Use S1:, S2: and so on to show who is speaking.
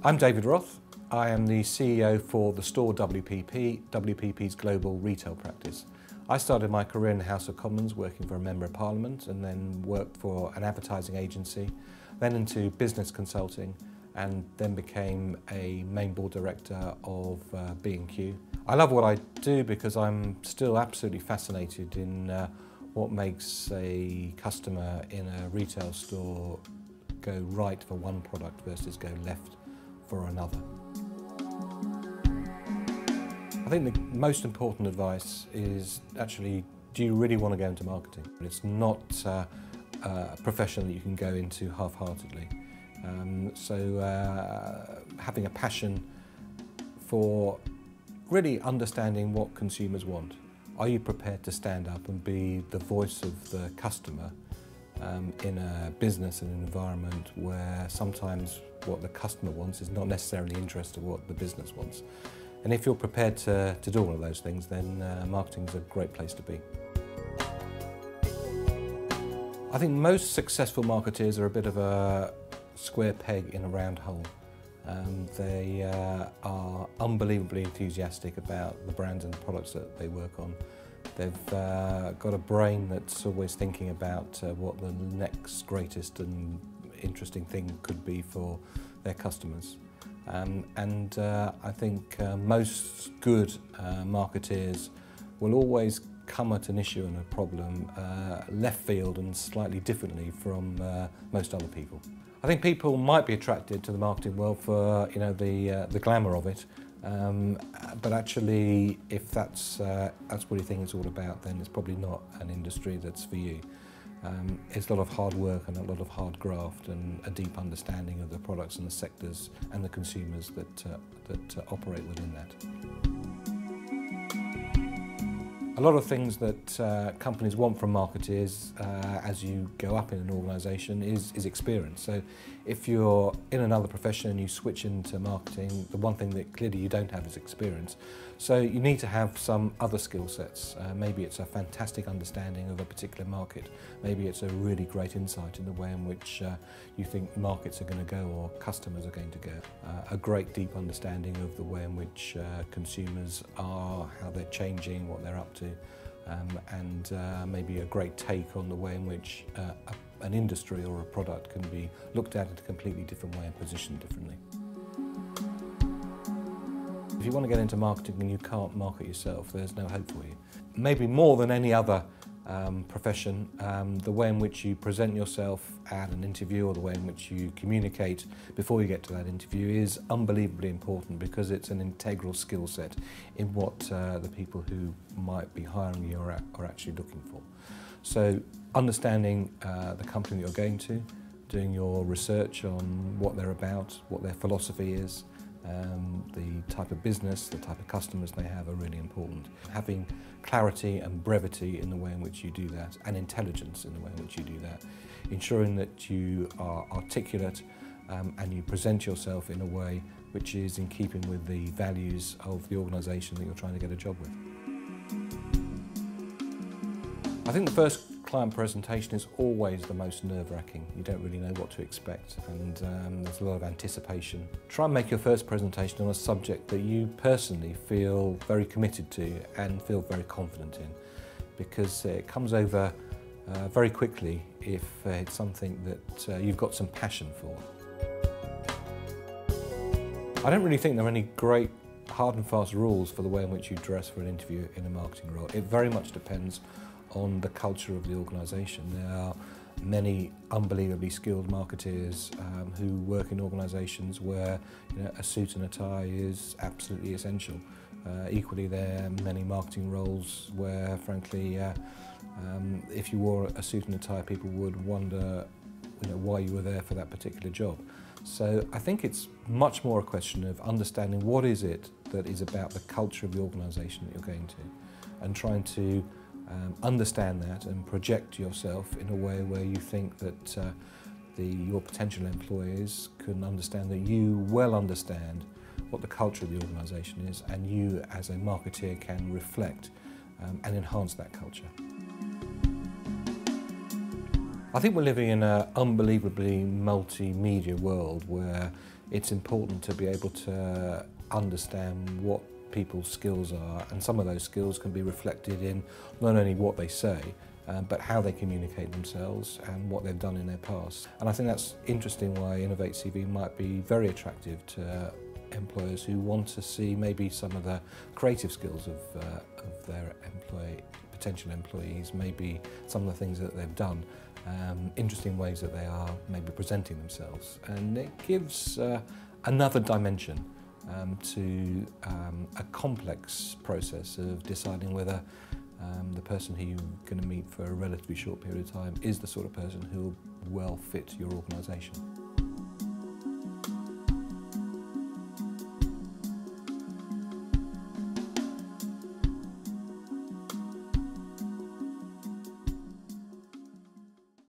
S1: I'm David Roth. I am the CEO for the store WPP, WPP's global retail practice. I started my career in the House of Commons working for a Member of Parliament and then worked for an advertising agency, then into business consulting and then became a main board director of B&Q. I love what I do because I'm still absolutely fascinated in what makes a customer in a retail store go right for one product versus go left for another. I think the most important advice is actually, do you really want to go into marketing? It's not a profession that you can go into half-heartedly. Having a passion for really understanding what consumers want. Are you prepared to stand up and be the voice of the customer in a business and an environment where sometimes what the customer wants is not necessarily the interest of what the business wants? And if you're prepared to do all of those things, then marketing is a great place to be. I think most successful marketeers are a bit of a square peg in a round hole. They are unbelievably enthusiastic about the brands and the products that they work on. They've got a brain that's always thinking about what the next greatest and interesting thing could be for their customers. I think most good marketeers will always come at an issue and a problem left field and slightly differently from most other people. I think people might be attracted to the marketing world for the glamour of it, but actually if that's what you think it's all about, then it's probably not an industry that's for you. It's a lot of hard work and a lot of hard graft and a deep understanding of the products and the sectors and the consumers that operate within that. A lot of things that companies want from marketeers as you go up in an organisation is experience. So if you're in another profession and you switch into marketing, the one thing that clearly you don't have is experience. So you need to have some other skill sets. Maybe it's a fantastic understanding of a particular market. Maybe it's a really great insight in the way in which you think markets are going to go or customers are going to go. A great deep understanding of the way in which consumers are, how they're changing, what they're up to. And maybe a great take on the way in which an industry or a product can be looked at in a completely different way and positioned differently. If you want to get into marketing and you can't market yourself, there's no hope for you. Maybe more than any other profession, the way in which you present yourself at an interview or the way in which you communicate before you get to that interview is unbelievably important because it's an integral skill set in what the people who might be hiring you are actually looking for. So understanding the company that you're going to, doing your research on what they're about, what their philosophy is, the type of business, the type of customers they have are really important. Having clarity and brevity in the way in which you do that, and intelligence in the way in which you do that. Ensuring that you are articulate and you present yourself in a way which is in keeping with the values of the organisation that you're trying to get a job with. I think the first client presentation is always the most nerve-wracking. You don't really know what to expect and there's a lot of anticipation. Try and make your first presentation on a subject that you personally feel very committed to and feel very confident in, because it comes over very quickly if it's something that you've got some passion for. I don't really think there are any great hard and fast rules for the way in which you dress for an interview in a marketing role. It very much depends on the culture of the organisation. There are many unbelievably skilled marketeers who work in organisations where a suit and a tie is absolutely essential. Equally, there are many marketing roles where, frankly, if you wore a suit and a tie, people would wonder why you were there for that particular job. So I think it's much more a question of understanding what is it that is about the culture of the organisation that you're going to, and trying to understand that and project yourself in a way where you think that your potential employees can understand that you well understand what the culture of the organisation is, and you as a marketeer can reflect and enhance that culture. I think we're living in an unbelievably multimedia world where it's important to be able to understand what people's skills are, and some of those skills can be reflected in not only what they say, but how they communicate themselves and what they've done in their past. And I think that's interesting why Innovate CV might be very attractive to employers who want to see maybe some of the creative skills of their potential employees, maybe some of the things that they've done, interesting ways that they are maybe presenting themselves. And it gives another dimension to a complex process of deciding whether the person who you're going to meet for a relatively short period of time is the sort of person who will well fit your organisation.